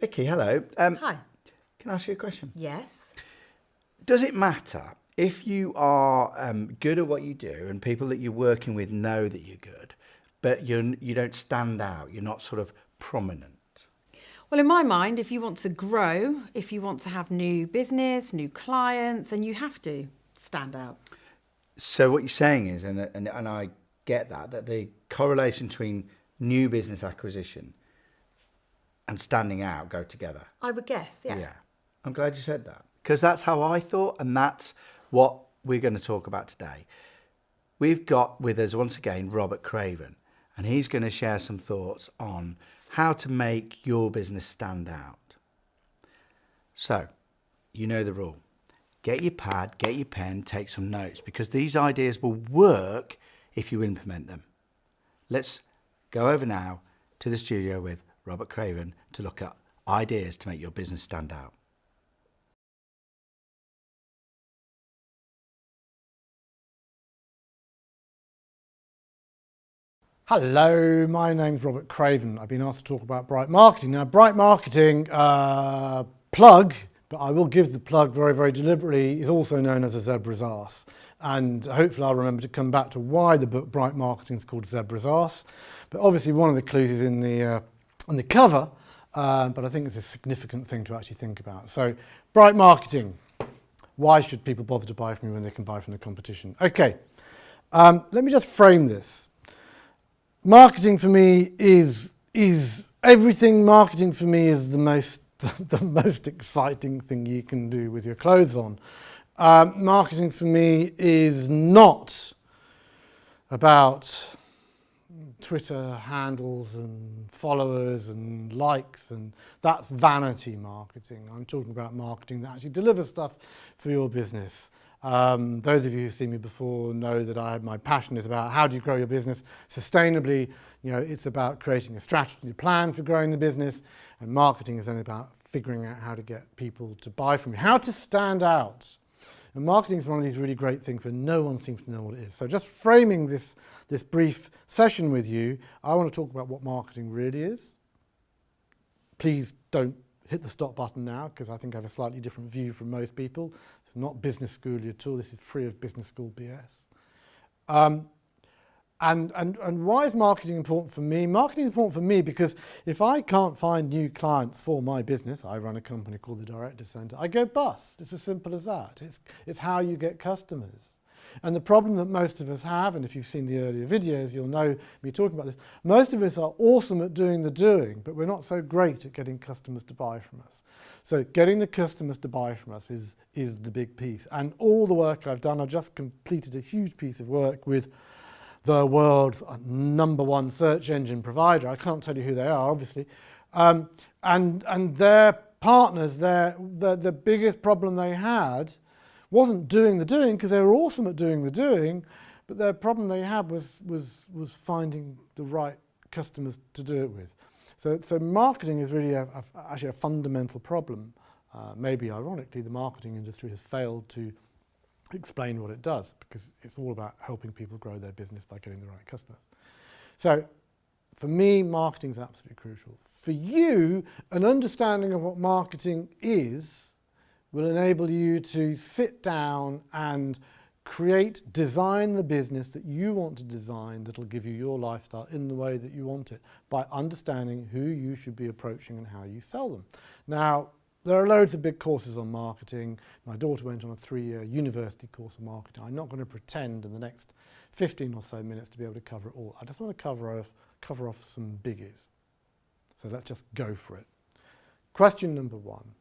Vicky, hello. Hi. Can I ask you a question? Yes. Does it matter if you are good at what you do and people that you're working with know that you're good, but you don't stand out, you're not sort of prominent? Well, in my mind, if you want to grow, if you want to have new business, new clients, then you have to stand out. So what you're saying is, and I get that the correlation between new business acquisition and standing out go together. I would guess, yeah. Yeah. I'm glad you said that, because that's how I thought, and that's what we're going to talk about today. We've got with us once again Robert Craven, and he's going to share some thoughts on how to make your business stand out. So, you know the rule. Get your pad, get your pen, take some notes, because these ideas will work if you implement them. Let's go over now to the studio with Robert Craven to look at ideas to make your business stand out. Hello, my name's Robert Craven. I've been asked to talk about Bright Marketing. Now, Bright Marketing, plug, but I will give the plug very, very deliberately, is also known as a zebra's arse. And hopefully I'll remember to come back to why the book Bright Marketing is called Zebra's Arse. But obviously one of the clues is in the cover, but I think it's a significant thing to actually think about. So, Bright Marketing. Why should people bother to buy from you when they can buy from the competition? Okay, let me just frame this. Marketing for me is everything. Marketing for me is the most exciting thing you can do with your clothes on. Marketing for me is not about Twitter handles and followers and likes, and that's vanity marketing. I'm talking about marketing that actually delivers stuff for your business. Those of you who've seen me before know that my passion is about how do you grow your business sustainably. You know, it's about creating a strategy plan for growing the business, and marketing is then about figuring out how to get people to buy from you, how to stand out. And marketing is one of these really great things where no one seems to know what it is. So just framing this brief session with you, I want to talk about what marketing really is. Please don't hit the stop button now, because I think I have a slightly different view from most people. It's not business schooly at all. This is free of business school BS. And why is marketing important for me? Marketing is important for me because if I can't find new clients for my business, I run a company called the Directors Centre, I go bust. It's as simple as that. It's how you get customers. And the problem that most of us have, and if you've seen the earlier videos, you'll know me talking about this, most of us are awesome at doing the doing, but we're not so great at getting customers to buy from us. So getting the customers to buy from us is the big piece. And all the work I've done, I've just completed a huge piece of work with the world's #1 search engine provider. I can't tell you who they are, obviously. And their partners, the biggest problem they had wasn't doing the doing, because they were awesome at doing the doing, but their problem they had was finding the right customers to do it with. So marketing is really actually a fundamental problem. Maybe ironically, the marketing industry has failed to explain what it does, because it's all about helping people grow their business by getting the right customers. So for me, marketing is absolutely crucial. For you, an understanding of what marketing is will enable you to sit down and design the business that you want to design, that will give you your lifestyle in the way that you want it, by understanding who you should be approaching and how you sell them. Now, there are loads of big courses on marketing. My daughter went on a 3-year university course on marketing. I'm not going to pretend in the next 15 or so minutes to be able to cover it all. I just want to cover off some biggies. So let's just go for it. Question number 1.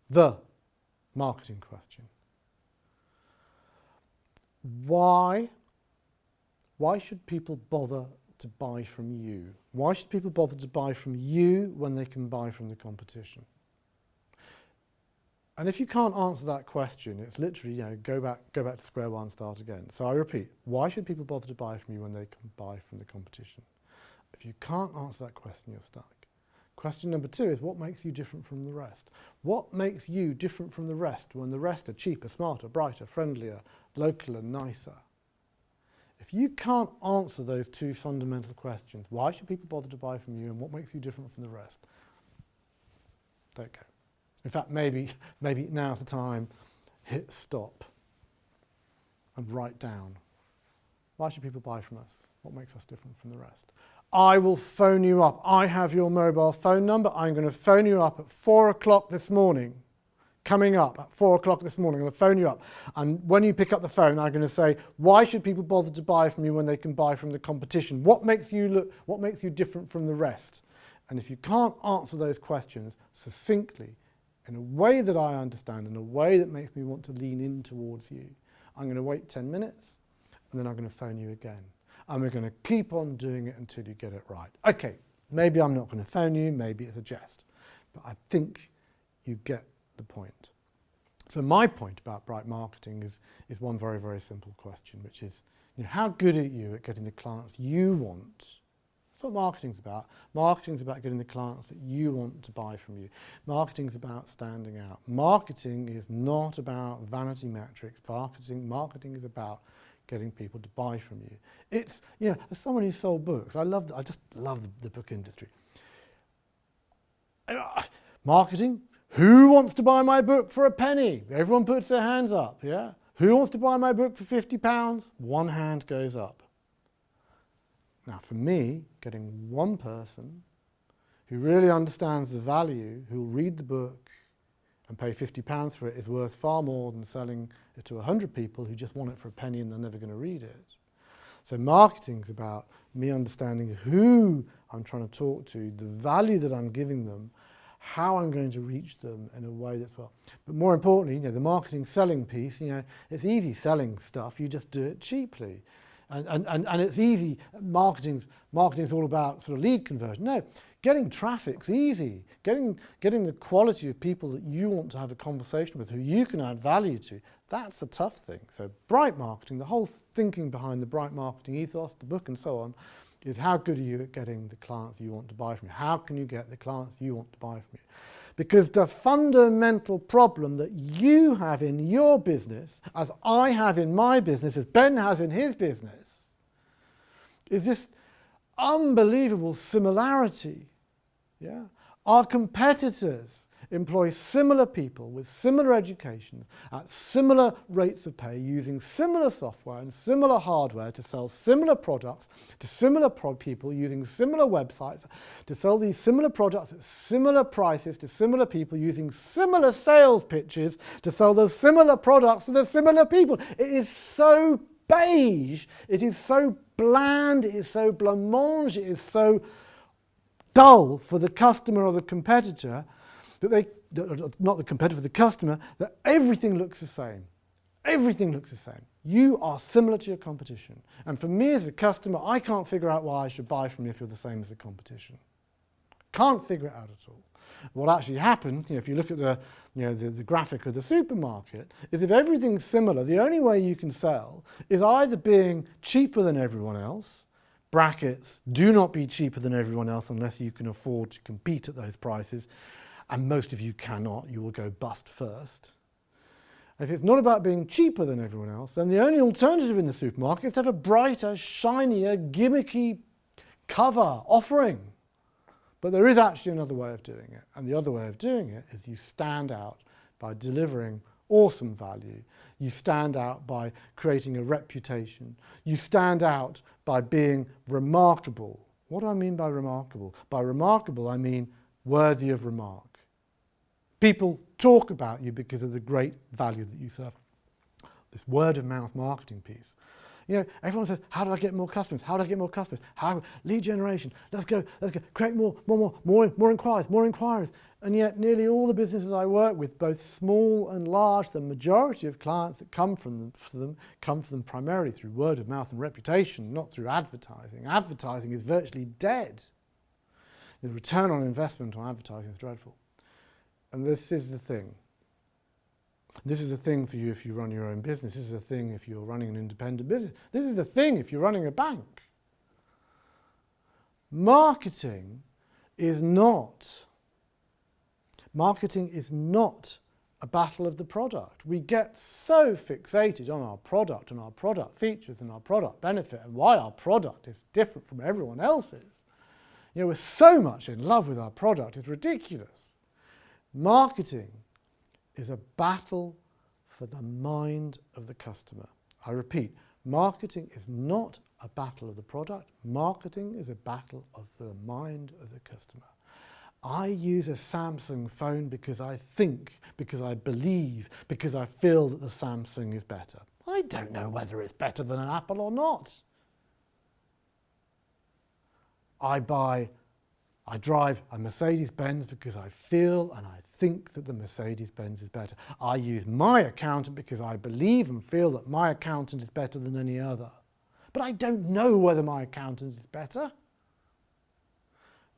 The marketing question. Why should people bother to buy from you? Why should people bother to buy from you when they can buy from the competition? And if you can't answer that question, it's literally, go back to square one, start again. So I repeat, why should people bother to buy from you when they can buy from the competition? If you can't answer that question, you're stuck. Question number 2 is, what makes you different from the rest? What makes you different from the rest when the rest are cheaper, smarter, brighter, friendlier, local and nicer? If you can't answer those 2 fundamental questions, why should people bother to buy from you and what makes you different from the rest? Don't go. In fact, maybe now's the time, hit stop and write down. Why should people buy from us? What makes us different from the rest? I will phone you up. I have your mobile phone number. I'm going to phone you up at 4 o'clock this morning. Coming up at 4 o'clock this morning, I'm going to phone you up. And when you pick up the phone, I'm going to say, why should people bother to buy from you when they can buy from the competition? What makes you different from the rest? And if you can't answer those questions succinctly, in a way that I understand, in a way that makes me want to lean in towards you, I'm going to wait 10 minutes and then I'm going to phone you again. And we're going to keep on doing it until you get it right. Okay, maybe I'm not going to phone you, maybe it's a jest, but I think you get the point. So my point about bright marketing is one very, very simple question, which is, how good are you at getting the clients you want? That's what marketing's about. Marketing's about getting the clients that you want to buy from you. Marketing's about standing out. Marketing is not about vanity metrics. Marketing is about getting people to buy from you. It's, as someone who sold books, I just love the book industry. Marketing, who wants to buy my book for a penny? Everyone puts their hands up, yeah? Who wants to buy my book for £50? One hand goes up. Now for me, getting one person who really understands the value, who'll read the book and pay £50 for it, is worth far more than selling it to 100 people who just want it for a penny and they're never going to read it. So marketing's about me understanding who I'm trying to talk to, the value that I'm giving them, how I'm going to reach them in a way that's well. But more importantly, the marketing selling piece, it's easy selling stuff, you just do it cheaply. And it's easy, marketing's all about sort of lead conversion. No, getting traffic's easy. Getting the quality of people that you want to have a conversation with, who you can add value to, that's the tough thing. So bright marketing, the whole thinking behind the bright marketing ethos, the book and so on, is how good are you at getting the clients you want to buy from you? How can you get the clients you want to buy from you? Because the fundamental problem that you have in your business, as I have in my business, as Ben has in his business, is this unbelievable similarity. Yeah? Our competitors employ similar people with similar educations at similar rates of pay, using similar software and similar hardware to sell similar products to similar people, using similar websites to sell these similar products at similar prices to similar people, using similar sales pitches to sell those similar products to the similar people. It is so beige, it is so bland, it is so blancmange, it is so dull for the customer or the competitor, that not the competitor, the customer, that everything looks the same. Everything looks the same. You are similar to your competition. And for me as a customer, I can't figure out why I should buy from you if you're the same as the competition. Can't figure it out at all. What actually happens, if you look at the graphic of the supermarket, is if everything's similar, the only way you can sell is either being cheaper than everyone else, brackets, do not be cheaper than everyone else unless you can afford to compete at those prices, and most of you cannot, you will go bust first. If it's not about being cheaper than everyone else, then the only alternative in the supermarket is to have a brighter, shinier, gimmicky cover offering. But there is actually another way of doing it, and the other way of doing it is you stand out by delivering awesome value. You stand out by creating a reputation. You stand out by being remarkable. What do I mean by remarkable? By remarkable, I mean worthy of remark. People talk about you because of the great value that you serve. This word of mouth marketing piece. Everyone says, how do I get more customers? How do I get more customers? How lead generation? Let's go, create more inquiries. And yet nearly all the businesses I work with, both small and large, the majority of clients that come from them primarily through word of mouth and reputation, not through advertising. Advertising is virtually dead. The return on investment on advertising is dreadful. And this is the thing. This is a thing for you if you run your own business. This is a thing if you're running an independent business. This is the thing if you're running a bank. Marketing is not a battle of the product. We get so fixated on our product and our product features and our product benefit and why our product is different from everyone else's. We're so much in love with our product, it's ridiculous. Marketing is a battle for the mind of the customer. I repeat, marketing is not a battle of the product. Marketing is a battle of the mind of the customer. I use a Samsung phone because I think, because I believe, because I feel that the Samsung is better. I don't know whether it's better than an Apple or not. I drive a Mercedes-Benz because I feel and I think that the Mercedes-Benz is better. I use my accountant because I believe and feel that my accountant is better than any other. But I don't know whether my accountant is better.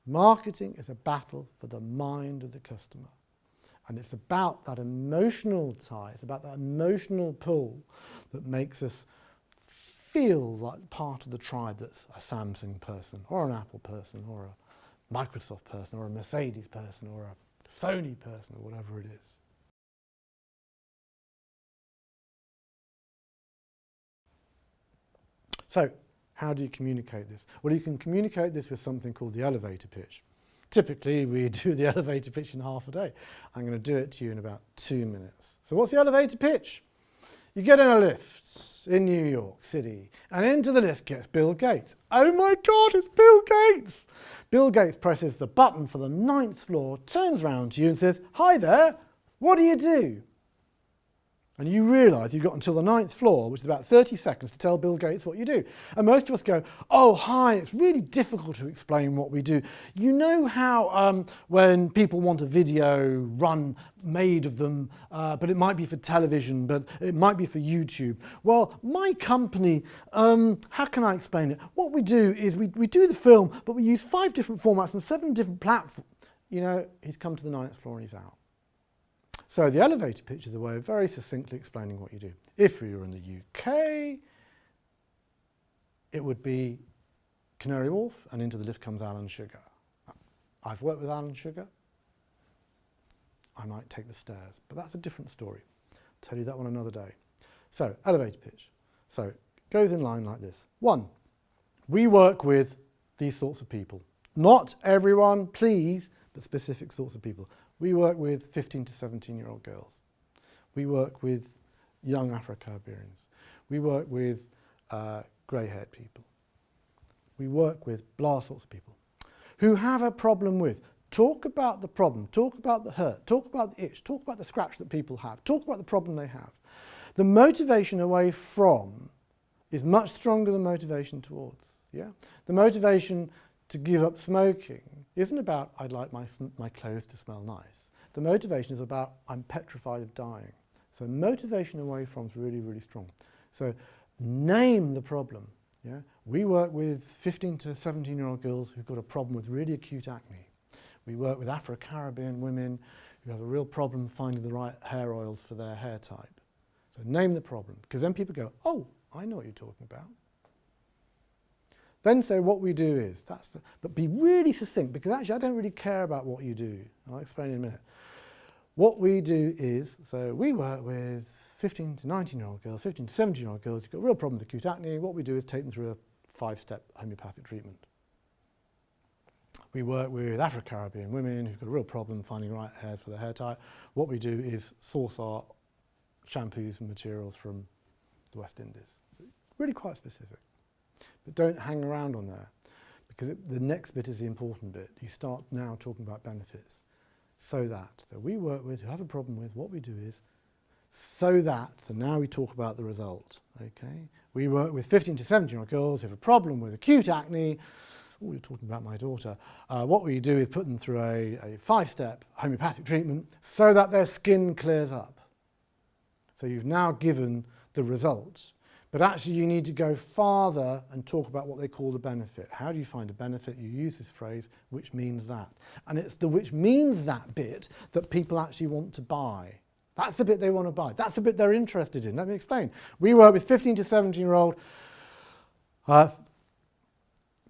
Marketing is a battle for the mind of the customer. And it's about that emotional tie, it's about that emotional pull that makes us feel like part of the tribe that's a Samsung person, or an Apple person, or a Microsoft person, or a Mercedes person, or a Sony person, or whatever it is. So, how do you communicate this? Well, you can communicate this with something called the elevator pitch. Typically, we do the elevator pitch in half a day. I'm going to do it to you in about 2 minutes. So what's the elevator pitch? You get in a lift in New York City, and into the lift gets Bill Gates. Oh my God, it's Bill Gates! Bill Gates presses the button for the 9th floor, turns around to you and says, "Hi there, what do you do?" And you realise you've got until the 9th floor, which is about 30 seconds, to tell Bill Gates what you do. And most of us go, "Oh, hi, it's really difficult to explain what we do. You know how when people want a video made of them, but it might be for television, but it might be for YouTube. Well, my company, how can I explain it? What we do is we do the film, but we use 5 different formats and 7 different platforms." You know, he's come to the 9th floor and he's out. So the elevator pitch is a way of very succinctly explaining what you do. If we were in the UK, it would be Canary Wharf, and into the lift comes Alan Sugar. I've worked with Alan Sugar. I might take the stairs, but that's a different story. I'll tell you that one another day. So, elevator pitch. So, it goes in line like this. 1, we work with these sorts of people. Not everyone, please, but specific sorts of people. We work with 15 to 17-year-old girls. We work with young Afro-Caribbeans. We work with grey-haired people. We work with blah sorts of people who have a problem with. Talk about the problem, talk about the hurt, talk about the itch, talk about the scratch that people have, talk about the problem they have. The motivation away from is much stronger than motivation towards. Yeah? The motivation to give up smoking isn't about, "I'd like my clothes to smell nice." The motivation is about, "I'm petrified of dying." So motivation away from is really, really strong. So name the problem. Yeah? We work with 15 to 17-year-old girls who've got a problem with really acute acne. We work with Afro-Caribbean women who have a real problem finding the right hair oils for their hair type. So name the problem, because then people go, "Oh, I know what you're talking about." Then say what we do is, but be really succinct, because actually I don't really care about what you do. I'll explain in a minute. What we do is, so we work with 15 to 19-year-old girls, 15 to 17-year-old girls who've got a real problem with acute acne. What we do is take them through a 5-step homeopathic treatment. We work with Afro-Caribbean women who've got a real problem finding the right hairs for their hair type. What we do is source our shampoos and materials from the West Indies. So really quite specific. But don't hang around on there, because the next bit is the important bit. You start now talking about benefits. So we work with, who have a problem with, what we do is, so now we talk about the result, okay? We work with 15 to 17-year-old girls who have a problem with acute acne. Oh, you're talking about my daughter. What we do is put them through a 5-step homeopathic treatment so that their skin clears up. So you've now given the result. But actually you need to go farther and talk about what they call the benefit. How do you find a benefit? You use this phrase, "which means that." And it's the "which means that" bit that people actually want to buy. That's the bit they want to buy. That's the bit they're interested in. Let me explain. We work with 15 to 17-year-old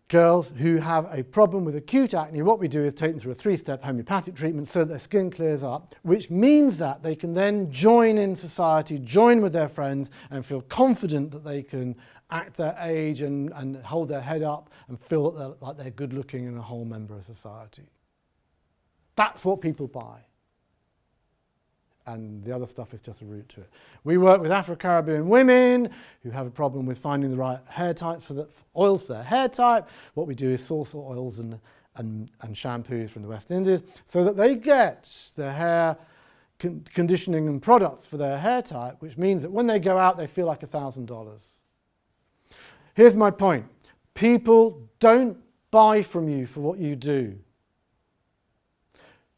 girls who have a problem with acute acne. What we do is take them through a 3-step homeopathic treatment so that their skin clears up, which means that they can then join in society, join with their friends, and feel confident that they can act their age and hold their head up and feel like they're good looking and a whole member of society. That's what people buy. and the other stuff is just a route to it. We work with Afro-Caribbean women who have a problem with finding the right hair types oils for their hair type. What we do is source oils and shampoos from the West Indies so that they get the hair conditioning and products for their hair type, which means that when they go out, they feel like $1,000. Here's my point. People don't buy from you for what you do.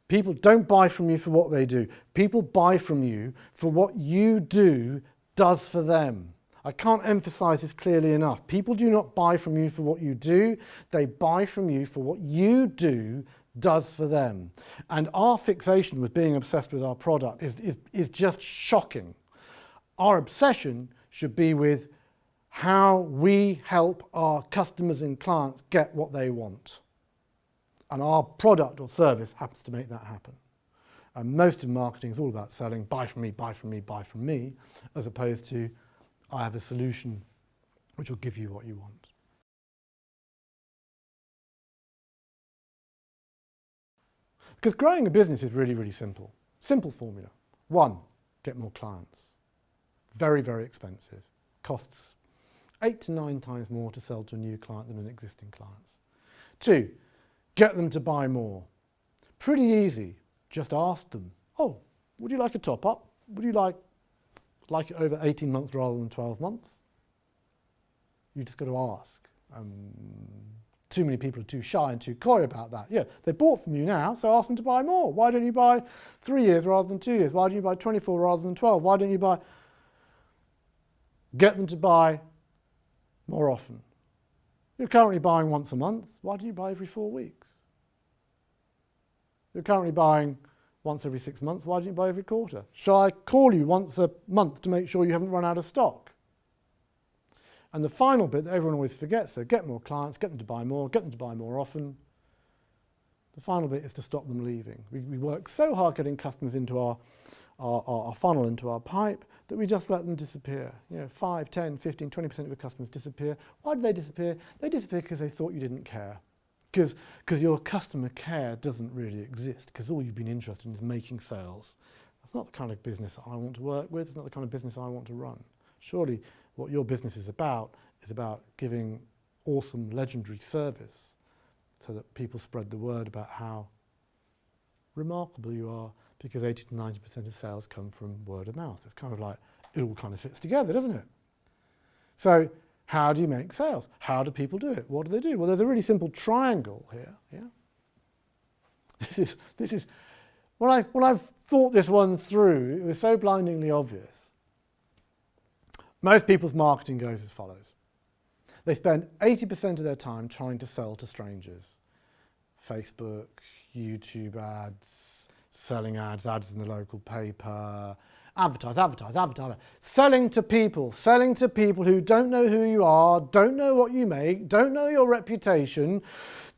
People don't buy from you for what they do. People buy from you for what you do does for them. I can't emphasize this clearly enough. People do not buy from you for what you do. They buy from you for what you do does for them. And our fixation with being obsessed with our product is just shocking. Our obsession should be with how we help our customers and clients get what they want. And our product or service happens to make that happen. And most of marketing is all about selling, buy from me, buy from me, buy from me, as opposed to I have a solution which will give you what you want. Because growing a business is really, really simple. Simple formula. 1, get more clients. Very, very expensive. Costs 8 to 9 times more to sell to a new client than an existing client. 2, get them to buy more. Pretty easy. Just ask them, oh, would you like a top up? Would you like it over 18 months rather than 12 months? You just got to ask. Too many people are too shy and too coy about that. Yeah, they bought from you now, so ask them to buy more. Why don't you buy 3 years rather than 2 years? Why don't you buy 24 rather than 12? Why don't you buy... Get them to buy more often. You're currently buying once a month. Why don't you buy every 4 weeks? You're currently buying once every 6 months. Why don't you buy every quarter? Shall I call you once a month to make sure you haven't run out of stock? And the final bit that everyone always forgets, so get more clients, get them to buy more, get them to buy more often. The final bit is to stop them leaving. We work so hard getting customers into our funnel, into our pipe, that we just let them disappear. 5, 10, 15, 20% of your customers disappear. Why do they disappear? They disappear because they thought you didn't care. Because your customer care doesn't really exist, because all you've been interested in is making sales. That's not the kind of business I want to work with. It's not the kind of business I want to run. Surely what your business is about giving awesome, legendary service so that people spread the word about how remarkable you are, because 80 to 90% of sales come from word of mouth. It's kind of like, it all kind of fits together, doesn't it? So how do you make sales? How do people do it? What do they do? Well, there's a really simple triangle here. Yeah. This is when I've thought this one through, it was so blindingly obvious. Most people's marketing goes as follows. They spend 80% of their time trying to sell to strangers. Facebook, YouTube ads, selling ads in the local paper, advertise. Selling to people who don't know who you are, don't know what you make, don't know your reputation,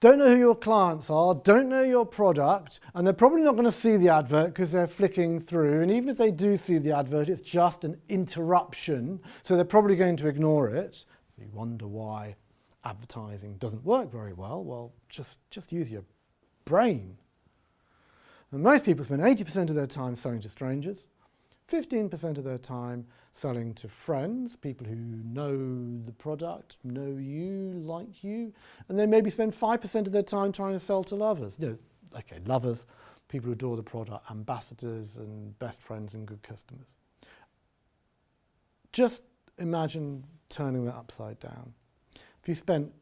don't know who your clients are, don't know your product, and they're probably not going to see the advert because they're flicking through, and even if they do see the advert, it's just an interruption, so they're probably going to ignore it. So you wonder why advertising doesn't work very well. Well, just use your brain. And most people spend 80% of their time selling to strangers, 15% of their time selling to friends, people who know the product, know you, like you, and they maybe spend 5% of their time trying to sell to lovers. Lovers, people who adore the product, ambassadors and best friends and good customers. Just imagine turning that upside down. If you spent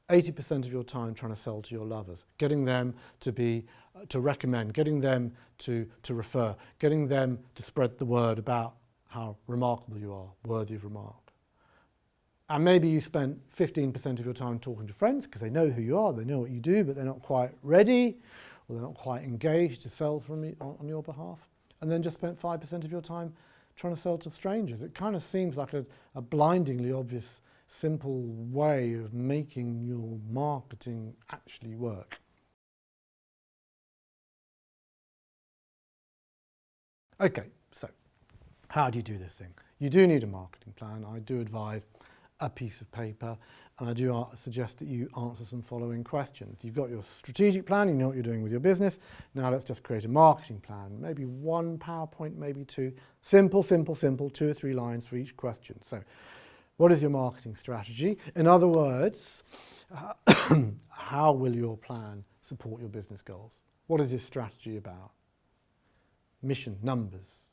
80% of your time trying to sell to your lovers, getting them to recommend, getting them to refer, getting them to spread the word about how remarkable you are, worthy of remark. And maybe you spent 15% of your time talking to friends because they know who you are, they know what you do, but they're not quite ready or they're not quite engaged to sell on your behalf. And then just spent 5% of your time trying to sell to strangers. It kind of seems like a blindingly obvious, simple way of making your marketing actually work. Okay, so how do you do this thing? You do need a marketing plan. I do advise a piece of paper. And I do suggest that you answer some following questions. You've got your strategic plan, you know what you're doing with your business. Now let's just create a marketing plan. Maybe one PowerPoint, maybe two. Simple, simple, simple, 2 or 3 lines for each question. So what is your marketing strategy? In other words, how will your plan support your business goals? What is this strategy about? Mission, numbers.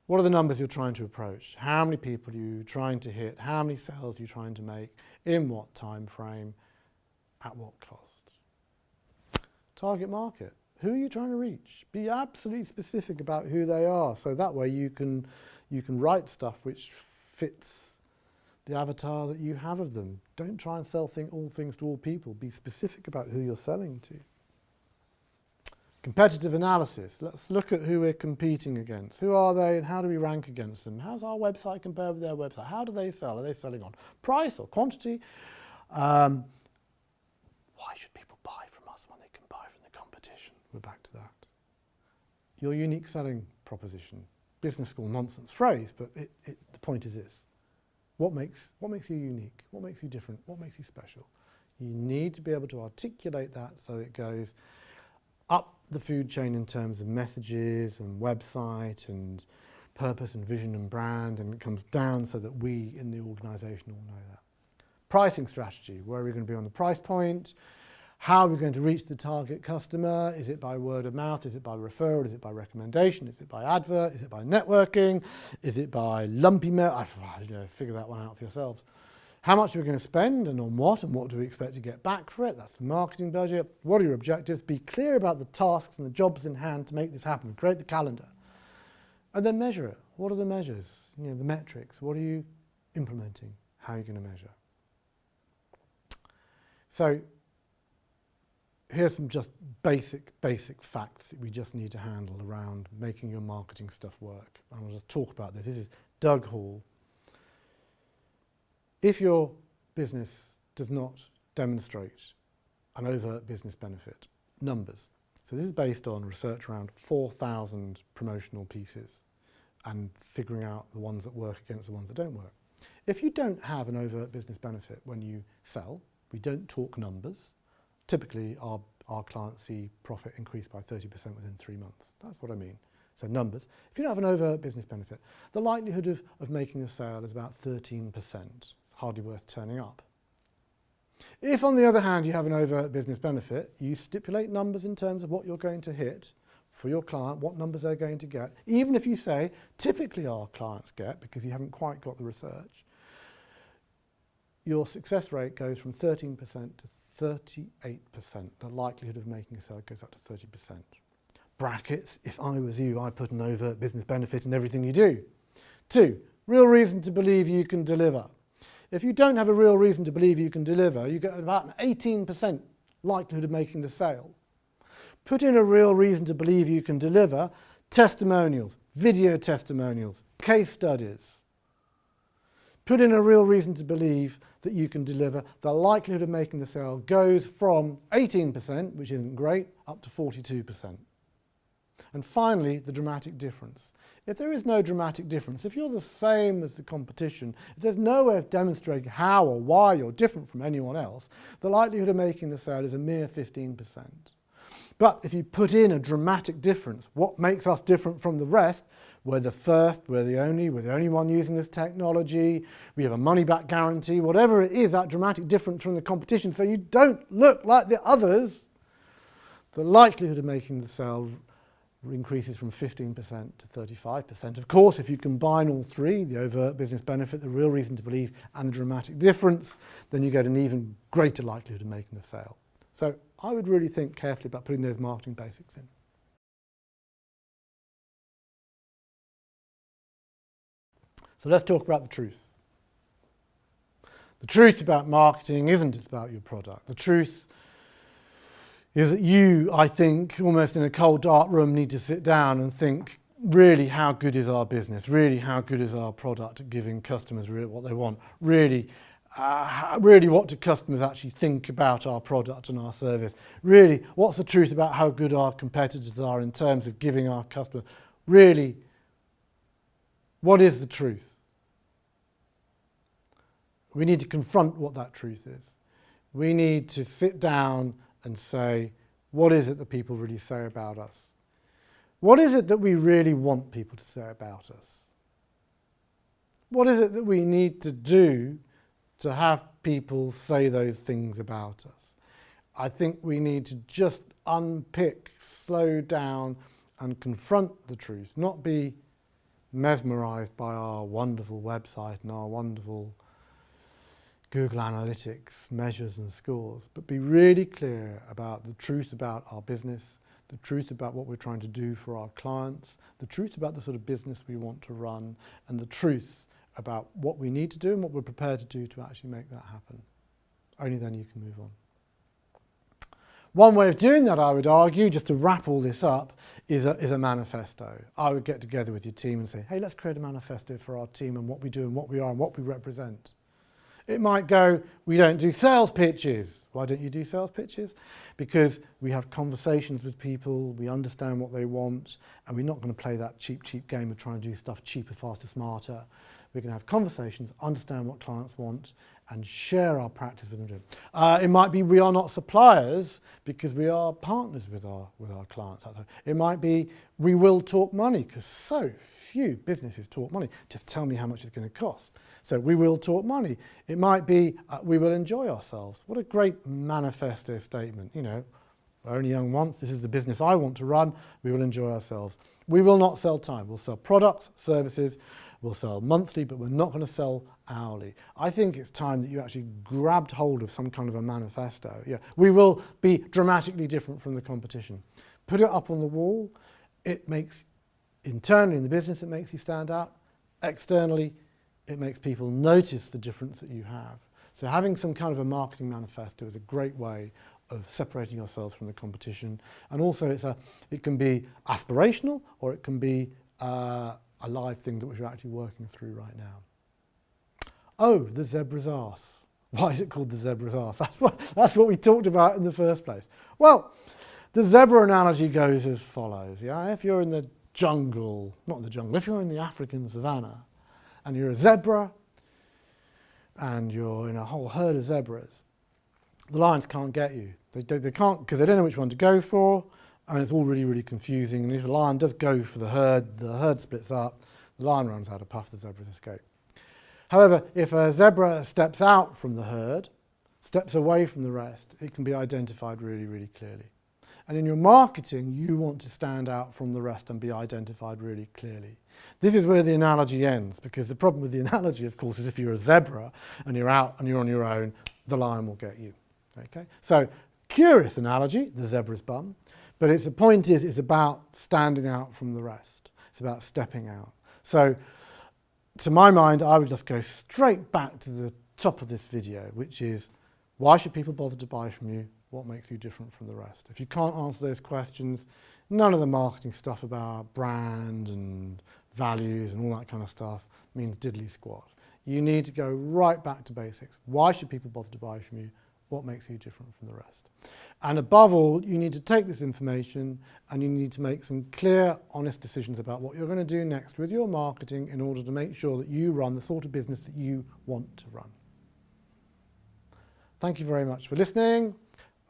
What are the numbers you're trying to approach? How many people are you trying to hit? How many sales are you trying to make? In what time frame? At what cost? Target market. Who are you trying to reach? Be absolutely specific about who they are, so that way you can write stuff which fits the avatar that you have of them. Don't try and sell all things to all people. Be specific about who you're selling to. Competitive analysis. Let's look at who we're competing against. Who are they and how do we rank against them? How's our website compared with their website? How do they sell? Are they selling on price or quantity? Why should people buy from us when they can buy from the competition? We're back to that. Your unique selling proposition. Business school nonsense phrase, but the point is this. What makes you unique? What makes you different? What makes you special? You need to be able to articulate that so it goes up the food chain in terms of messages and website and purpose and vision and brand, and it comes down so that we in the organisation all know that. Pricing strategy. Where are we going to be on the price point? How are we going to reach the target customer? Is it by word of mouth? Is it by referral? Is it by recommendation? Is it by advert? Is it by networking? Is it by lumpy mail? Figure that one out for yourselves. How much are we going to spend and on what, and what do we expect to get back for it? That's the marketing budget. What are your objectives? Be clear about the tasks and the jobs in hand to make this happen. Create the calendar. And then measure it. What are the measures? The metrics. What are you implementing? How are you going to measure? So here's some just basic facts that we just need to handle around making your marketing stuff work. I'm going to talk about this. This is Doug Hall. If your business does not demonstrate an overt business benefit, numbers. So this is based on research around 4,000 promotional pieces and figuring out the ones that work against the ones that don't work. If you don't have an overt business benefit when you sell, we don't talk numbers. Typically our clients see profit increase by 30% within 3 months. That's what I mean. So numbers. If you don't have an overt business benefit, the likelihood of making a sale is about 13%. It's hardly worth turning up. If, on the other hand, you have an overt business benefit, you stipulate numbers in terms of what you're going to hit for your client, what numbers they're going to get, even if you say, typically our clients get, because you haven't quite got the research, your success rate goes from 13% to 38%. The likelihood of making a sale goes up to 30%. Brackets, if I was you, I'd put an overt business benefit in everything you do. 2, real reason to believe you can deliver. If you don't have a real reason to believe you can deliver, you get about an 18% likelihood of making the sale. Put in a real reason to believe you can deliver, testimonials, video testimonials, case studies. Put in a real reason to believe that you can deliver, the likelihood of making the sale goes from 18%, which isn't great, up to 42%. And finally, the dramatic difference. If there is no dramatic difference, if you're the same as the competition, if there's no way of demonstrating how or why you're different from anyone else, the likelihood of making the sale is a mere 15%. But if you put in a dramatic difference, what makes us different from the rest? We're the first, we're the only one using this technology, we have a money-back guarantee, whatever it is, that dramatic difference from the competition, so you don't look like the others, the likelihood of making the sale increases from 15% to 35%. Of course, if you combine all three, the overt business benefit, the real reason to believe, and the dramatic difference, then you get an even greater likelihood of making the sale. So I would really think carefully about putting those marketing basics in. So let's talk about the truth. The truth about marketing isn't about your product. The truth is that you, I think, almost in a cold dark room, need to sit down and think, really, how good is our business? Really, how good is our product at giving customers really what they want? Really, what do customers actually think about our product and our service? Really, what's the truth about how good our competitors are in terms of giving our customers? Really, what is the truth? We need to confront what that truth is. We need to sit down and say, what is it that people really say about us? What is it that we really want people to say about us? What is it that we need to do to have people say those things about us? I think we need to just unpick, slow down and confront the truth, not be mesmerised by our wonderful website and our wonderful Google Analytics measures and scores, but be really clear about the truth about our business, the truth about what we're trying to do for our clients, the truth about the sort of business we want to run, and the truth about what we need to do and what we're prepared to do to actually make that happen. Only then you can move on. One way of doing that, I would argue, just to wrap all this up, is a manifesto. I would get together with your team and say, hey, let's create a manifesto for our team and what we do and what we are and what we represent. It might go, we don't do sales pitches. Why don't you do sales pitches? Because we have conversations with people, we understand what they want, and we're not going to play that cheap game of trying to do stuff cheaper, faster, smarter. We're going to have conversations, understand what clients want, and share our practice with them. It might be we are not suppliers because we are partners with our clients. It might be we will talk money because so few businesses talk money. Just tell me how much it's going to cost. So we will talk money. It might be we will enjoy ourselves. What a great manifesto statement. You know, we're only young once. This is the business I want to run. We will enjoy ourselves. We will not sell time. We'll sell products, services. We'll sell monthly, but we're not going to sell hourly. I think it's time that you actually grabbed hold of some kind of a manifesto. Yeah, we will be dramatically different from the competition. Put it up on the wall. It makes, internally in the business, it makes you stand out. Externally, it makes people notice the difference that you have. So having some kind of a marketing manifesto is a great way of separating yourselves from the competition. And also it can be aspirational, or it can be a live thing that we're actually working through right now. Oh, the zebra's arse. Why is it called the zebra's arse? That's what we talked about in the first place. Well, the zebra analogy goes as follows. Yeah? If you're in the jungle, not the jungle, if you're in the African savannah and you're a zebra and you're in a whole herd of zebras, the lions can't get you. They can't, because they don't know which one to go for, and it's all really, really confusing. And if a lion does go for the herd splits up, the lion runs out of puff, the zebras escape. However, if a zebra steps out from the herd, steps away from the rest, it can be identified really, really clearly. And in your marketing, you want to stand out from the rest and be identified really clearly. This is where the analogy ends, because the problem with the analogy, of course, is if you're a zebra and you're out and you're on your own, the lion will get you. Okay? So, curious analogy, the zebra's bum. But the point is, it's about standing out from the rest. It's about stepping out. So, to my mind, I would just go straight back to the top of this video, which is, why should people bother to buy from you? What makes you different from the rest? If you can't answer those questions, none of the marketing stuff about brand and values and all that kind of stuff means diddly squat. You need to go right back to basics. Why should people bother to buy from you? What makes you different from the rest? And above all, you need to take this information and you need to make some clear, honest decisions about what you're going to do next with your marketing in order to make sure that you run the sort of business that you want to run. Thank you very much for listening.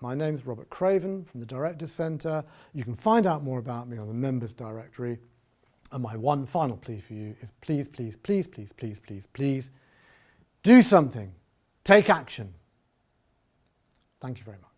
My name is Robert Craven from the Directors Centre. You can find out more about me on the Members Directory. And my one final plea for you is please, please, please, please, please, please, please do something. Take action. Thank you very much.